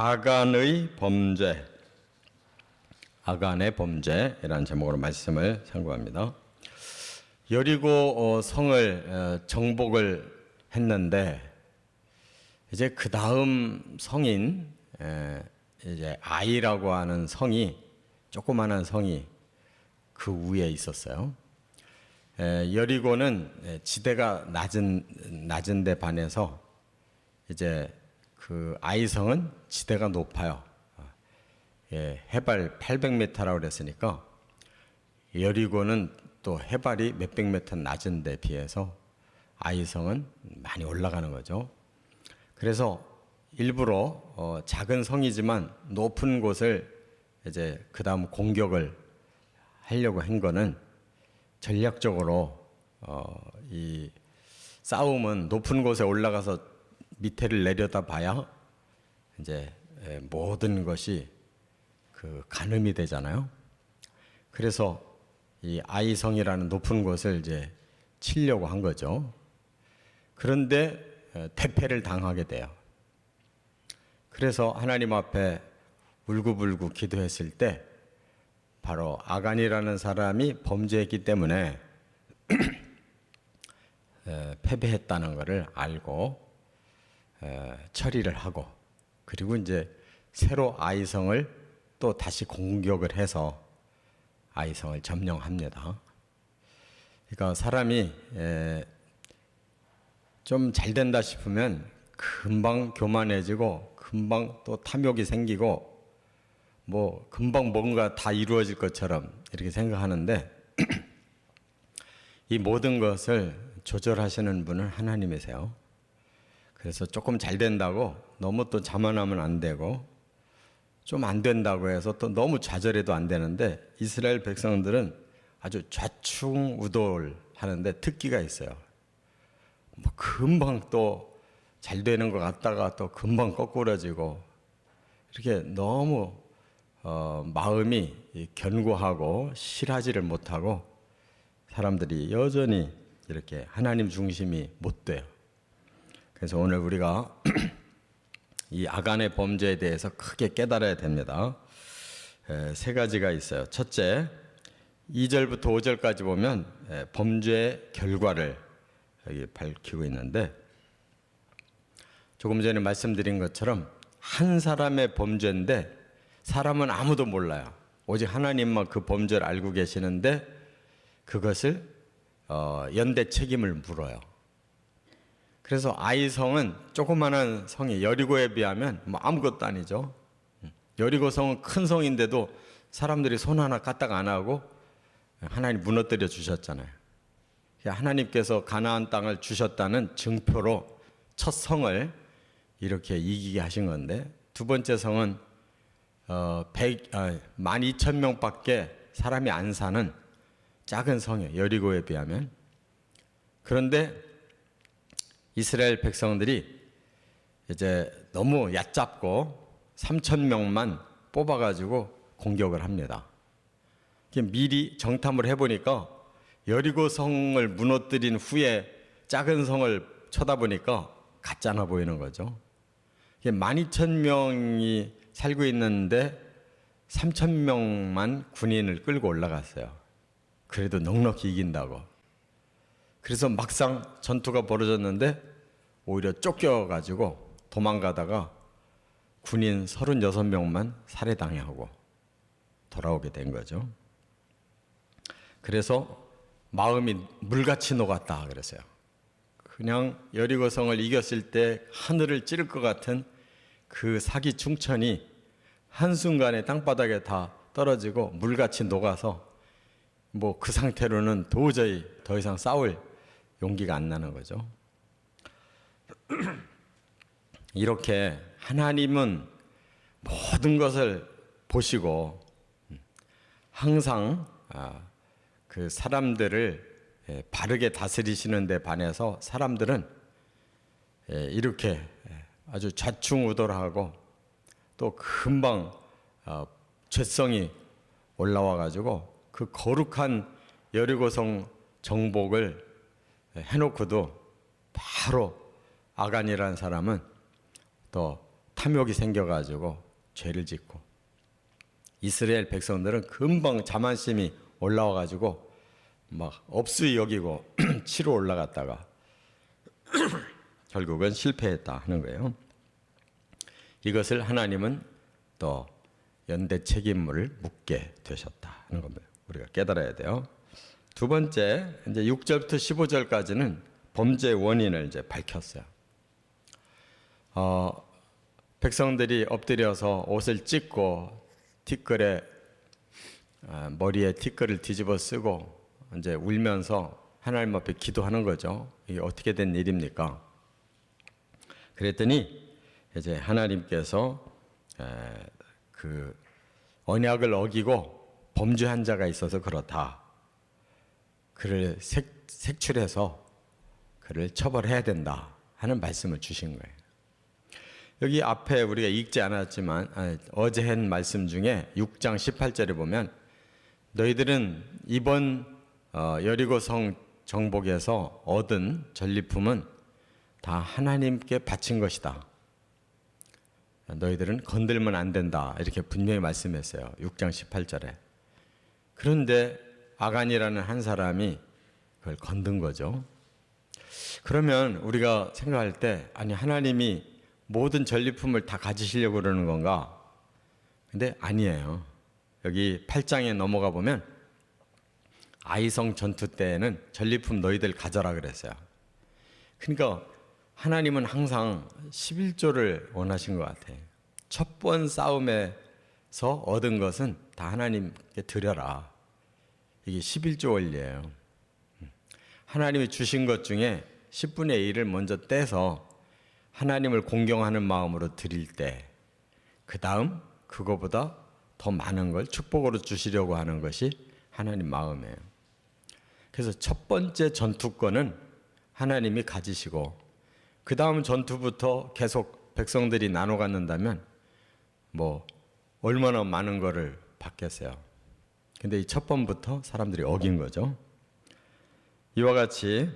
아간의 범죄, 아간의 범죄라는 제목으로 말씀을 상고합니다. 여리고 성을 정복을 했는데 이제 그 다음 성인 이제 아이라고 하는 성이, 조그마한 성이 그 위에 있었어요. 여리고는 지대가 낮은 데 반해서 이제 그 아이성은 지대가 높아요. 해발 800m라고 그랬으니까 여리고는 또 해발이 몇백 미터 낮은 데 비해서 아이성은 많이 올라가는 거죠. 그래서 일부러 작은 성이지만 높은 곳을 이제 그 다음 공격을 하려고 한 거는 전략적으로 이 싸움은 높은 곳에 올라가서 밑에를 내려다 봐야 이제 모든 것이 그 가늠이 되잖아요. 그래서 이 아이성이라는 높은 곳을 이제 치려고 한 거죠. 그런데 대패를 당하게 돼요. 그래서 하나님 앞에 울고불고 기도했을 때 바로 아간이라는 사람이 범죄했기 때문에 패배했다는 것을 알고 처리를 하고, 그리고 이제 새로 아이성을 또 다시 공격을 해서 아이성을 점령합니다. 그러니까 사람이 좀 잘 된다 싶으면 금방 교만해지고 금방 또 탐욕이 생기고 뭐 금방 뭔가 다 이루어질 것처럼 이렇게 생각하는데 이 모든 것을 조절하시는 분은 하나님이세요. 그래서 조금 잘 된다고 너무 또 자만하면 안 되고, 좀 안 된다고 해서 또 너무 좌절해도 안 되는데, 이스라엘 백성들은 아주 좌충우돌하는데 특기가 있어요. 뭐 금방 또 잘 되는 것 같다가 또 금방 거꾸러지고, 이렇게 너무 마음이 견고하고 실하지를 못하고 사람들이 여전히 이렇게 하나님 중심이 못 돼요. 그래서 오늘 우리가 이 아간의 범죄에 대해서 크게 깨달아야 됩니다. 세 가지가 있어요. 첫째, 2절부터 5절까지 보면 범죄의 결과를 여기 밝히고 있는데, 조금 전에 말씀드린 것처럼 한 사람의 범죄인데 사람은 아무도 몰라요. 오직 하나님만 그 범죄를 알고 계시는데 그것을 연대 책임을 물어요. 그래서 아이성은 조그마한 성이 여리고에 비하면 뭐 아무것도 아니죠. 여리고 성은 큰 성인데도 사람들이 손 하나 까딱 안 하고 하나님 무너뜨려 주셨잖아요. 하나님께서 가나안 땅을 주셨다는 증표로 첫 성을 이렇게 이기게 하신 건데, 두 번째 성은 12,000명밖에 사람이 안 사는 작은 성이에요, 여리고에 비하면. 그런데 이스라엘 백성들이 이제 너무 얕잡고 3,000명만 뽑아가지고 공격을 합니다. 미리 정탐을 해보니까 여리고 성을 무너뜨린 후에 작은 성을 쳐다보니까 가짜나 보이는 거죠. 12,000명이 살고 있는데 3,000명만 군인을 끌고 올라갔어요. 그래도 넉넉히 이긴다고. 그래서 막상 전투가 벌어졌는데 오히려 쫓겨가지고 도망가다가 군인 36명만 살해당하고 돌아오게 된 거죠. 그래서 마음이 물같이 녹았다 그랬어요. 그냥 여리고성을 이겼을 때 하늘을 찌를 것 같은 그 사기 충천이 한순간에 땅바닥에 다 떨어지고 물같이 녹아서 뭐 그 상태로는 도저히 더 이상 싸울 용기가 안 나는 거죠. 이렇게 하나님은 모든 것을 보시고 항상 그 사람들을 바르게 다스리시는 데 반해서 사람들은 이렇게 아주 좌충우돌하고 또 금방 죄성이 올라와 가지고 그 거룩한 여리고성 정복을 해놓고도 바로 아간이라는 사람은 또 탐욕이 생겨가지고 죄를 짓고, 이스라엘 백성들은 금방 자만심이 올라와가지고 막 업수이 여기고 치러 올라갔다가 결국은 실패했다 하는 거예요. 이것을 하나님은 또 연대 책임을 묻게 되셨다 하는 겁니다. 우리가 깨달아야 돼요. 두 번째, 이제 6절부터 15절까지는 범죄의 원인을 이제 밝혔어요. 백성들이 엎드려서 옷을 찢고 티끌에 머리에 티끌을 뒤집어 쓰고 이제 울면서 하나님 앞에 기도하는 거죠. 이게 어떻게 된 일입니까? 그랬더니 이제 하나님께서 그 언약을 어기고 범죄한 자가 있어서 그렇다. 그를 색출해서 그를 처벌해야 된다 하는 말씀을 주신 거예요. 여기 앞에 우리가 읽지 않았지만 어제 한 말씀 중에 6장 18절에 보면 너희들은 이번 여리고성 정복에서 얻은 전리품은 다 하나님께 바친 것이다. 너희들은 건들면 안 된다. 이렇게 분명히 말씀했어요. 6장 18절에. 그런데 아간이라는 한 사람이 그걸 건든 거죠. 그러면 우리가 생각할 때 아니 하나님이 모든 전리품을 다 가지시려고 그러는 건가? 근데 아니에요. 여기 8장에 넘어가 보면 아이성 전투 때에는 전리품 너희들 가져라 그랬어요. 그러니까 하나님은 항상 11조를 원하신 것 같아요. 첫 번 싸움에서 얻은 것은 다 하나님께 드려라. 이게 11조 원리예요. 하나님이 주신 것 중에 10분의 1을 먼저 떼서 하나님을 공경하는 마음으로 드릴 때, 그 다음 그거보다 더 많은 걸 축복으로 주시려고 하는 것이 하나님 마음이에요. 그래서 첫 번째 전투권은 하나님이 가지시고 그 다음 전투부터 계속 백성들이 나눠 갖는다면 뭐 얼마나 많은 거를 받겠어요. 근데 이 첫 번부터 사람들이 어긴 거죠. 이와 같이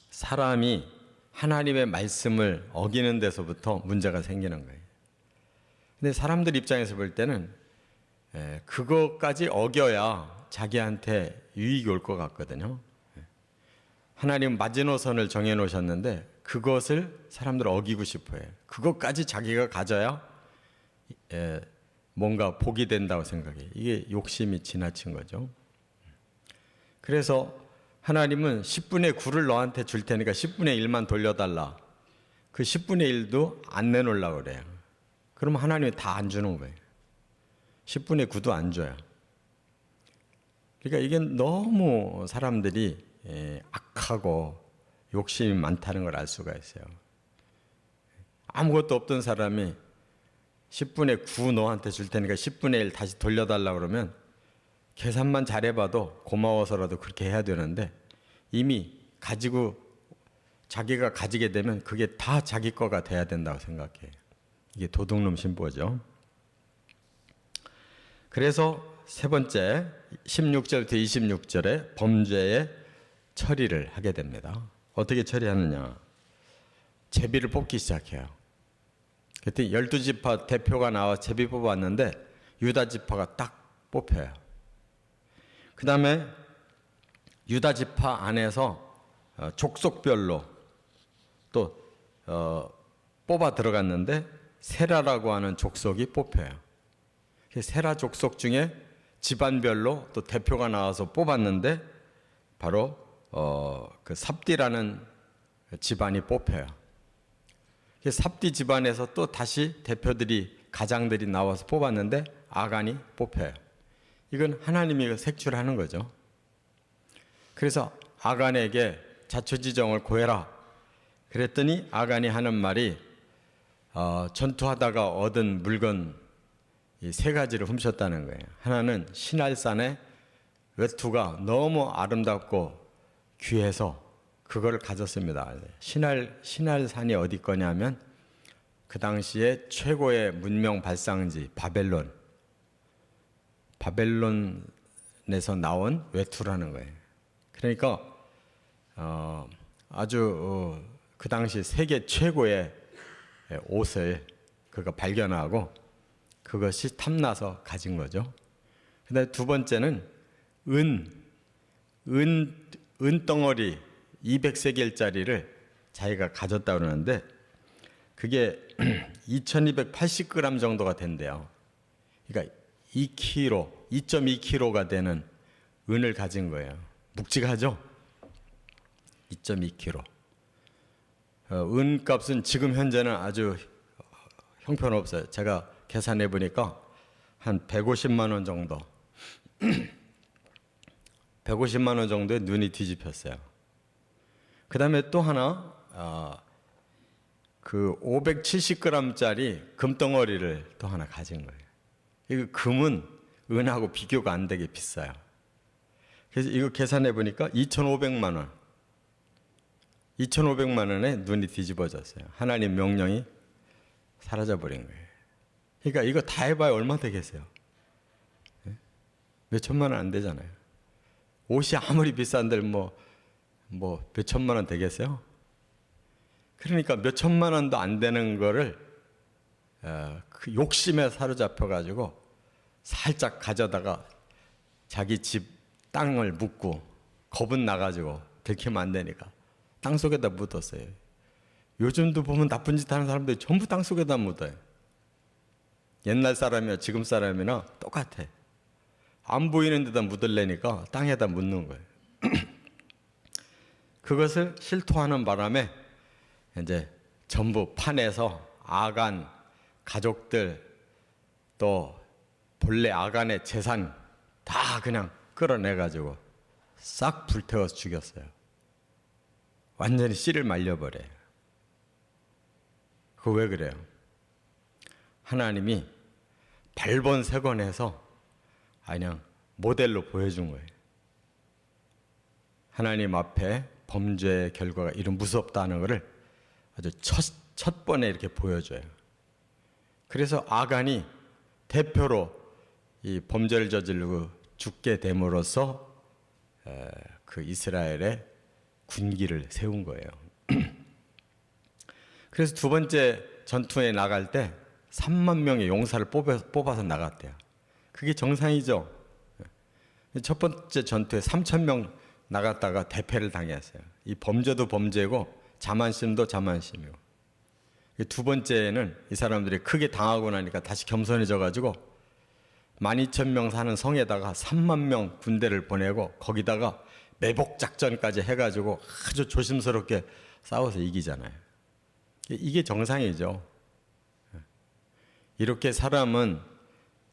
사람이 하나님의 말씀을 어기는 데서부터 문제가 생기는 거예요. 근데 사람들 입장에서 볼 때는 그것까지 어겨야 자기한테 유익이 올 것 같거든요. 하나님 마지노선을 정해 놓으셨는데 그것을 사람들 어기고 싶어요. 그것까지 자기가 가져야 뭔가 복이 된다고 생각해요. 이게 욕심이 지나친 거죠. 그래서 하나님은 10분의 9를 너한테 줄 테니까 10분의 1만 돌려달라. 그 10분의 1도 안 내놓으려고 그래요. 그러면 하나님이 다 안 주는 거예요. 10분의 9도 안 줘요. 그러니까 이게 너무 사람들이 악하고 욕심이 많다는 걸 알 수가 있어요. 아무것도 없던 사람이 10분의 9 너한테 줄 테니까 10분의 1 다시 돌려달라 그러면 계산만 잘해봐도 고마워서라도 그렇게 해야 되는데 이미 가지고 자기가 가지게 되면 그게 다 자기 거가 돼야 된다고 생각해요. 이게 도둑놈 신보죠. 그래서 세 번째 16절부터 26절에 범죄의 처리를 하게 됩니다. 어떻게 처리하느냐? 제비를 뽑기 시작해요. 그때 12지파 대표가 나와 제비 뽑았는데 유다 지파가 딱 뽑혀요. 그 다음에 유다 지파 안에서 족속별로 또 뽑아 들어갔는데 세라라고 하는 족속이 뽑혀요. 세라 족속 중에 집안별로 또 대표가 나와서 뽑았는데 바로 그 삽디라는 집안이 뽑혀요. 삽디 집안에서 또 다시 대표들이 가장들이 나와서 뽑았는데 아간이 뽑혀요. 이건 하나님이 색출하는 거죠. 그래서 아간에게 자초지정을 구해라. 그랬더니 아간이 하는 말이 전투하다가 얻은 물건 이 세 가지를 훔쳤다는 거예요. 하나는 신할산의 외투가 너무 아름답고 귀해서 그걸 가졌습니다. 신할산이 어디 거냐면 그 당시에 최고의 문명 발상지 바벨론에서 나온 외투라는 거예요. 그러니까 아주 그 당시 세계 최고의 옷을 그거 발견하고 그것이 탐나서 가진 거죠. 그다음에 두 번째는 은 덩어리 200세겔짜리를 자기가 가졌다 그러는데 그게 2280g 정도가 된대요. 그러니까 2.2kg가 되는 은을 가진 거예요. 묵직하죠? 2.2kg. 은 값은 지금 현재는 아주 형편없어요. 제가 계산해 보니까 한 150만 원 정도. 150만 원 정도에 눈이 뒤집혔어요. 그 다음에 또 하나, 그 570g짜리 금덩어리를 또 하나 가진 거예요. 이거 금은 은하고 비교가 안 되게 비싸요. 그래서 이거 계산해 보니까 2,500만 원. 2,500만 원에 눈이 뒤집어졌어요. 하나님 명령이 사라져 버린 거예요. 그러니까 이거 다 해봐야 얼마 되겠어요? 몇 천만 원 안 되잖아요. 옷이 아무리 비싼들 뭐 몇 천만 원 되겠어요? 그러니까 몇 천만 원도 안 되는 거를 그 욕심에 사로잡혀 가지고 살짝 가져다가 자기 집 땅을 묻고 겁은 나가지고 들키면 안 되니까 땅 속에다 묻었어요. 요즘도 보면 나쁜 짓 하는 사람들이 전부 땅 속에다 묻어요. 옛날 사람이나 지금 사람이나 똑같아. 안 보이는 데다 묻으려니까 땅에다 묻는 거예요. 그것을 실토하는 바람에 이제 전부 파내서 아간, 가족들, 또 본래 아간의 재산 다 그냥 끌어내가지고 싹 불태워서 죽였어요. 완전히 씨를 말려버려요. 그거 왜 그래요? 하나님이 발본색원해서 그냥 모델로 보여준 거예요. 하나님 앞에 범죄의 결과가 이런 무섭다는 것을 아주 첫 번에 이렇게 보여줘요. 그래서 아간이 대표로 이 범죄를 저지르고 죽게 됨으로써 그 이스라엘의 군기를 세운 거예요. 그래서 두 번째 전투에 나갈 때 3만 명의 용사를 뽑아서 나갔대요. 그게 정상이죠. 첫 번째 전투에 3,000명 나갔다가 대패를 당했어요. 이 범죄도 범죄고 자만심도 자만심이고. 두 번째는 이 사람들이 크게 당하고 나니까 다시 겸손해져 가지고 12,000명 사는 성에다가 3만 명 군대를 보내고 거기다가 매복 작전까지 해가지고 아주 조심스럽게 싸워서 이기잖아요. 이게 정상이죠. 이렇게 사람은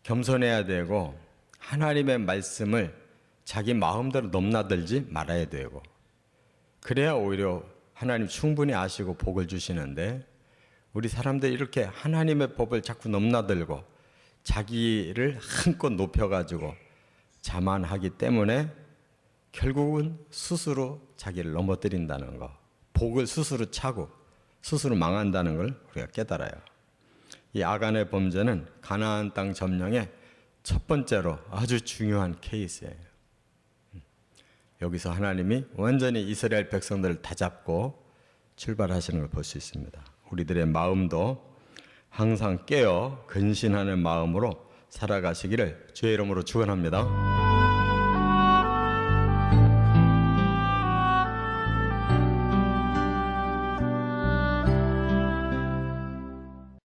겸손해야 되고 하나님의 말씀을 자기 마음대로 넘나들지 말아야 되고 그래야 오히려 하나님 충분히 아시고 복을 주시는데 우리 사람들이 이렇게 하나님의 법을 자꾸 넘나들고 자기를 한껏 높여가지고 자만하기 때문에 결국은 스스로 자기를 넘어뜨린다는 거, 복을 스스로 차고 스스로 망한다는 걸 우리가 깨달아요. 이 아간의 범죄는 가나안 땅 점령의 첫 번째로 아주 중요한 케이스예요. 여기서 하나님이 완전히 이스라엘 백성들을 다잡고 출발하시는 걸 볼 수 있습니다. 우리들의 마음도 항상 깨어 근신하는 마음으로 살아가시기를 주의 이름으로 축원합니다.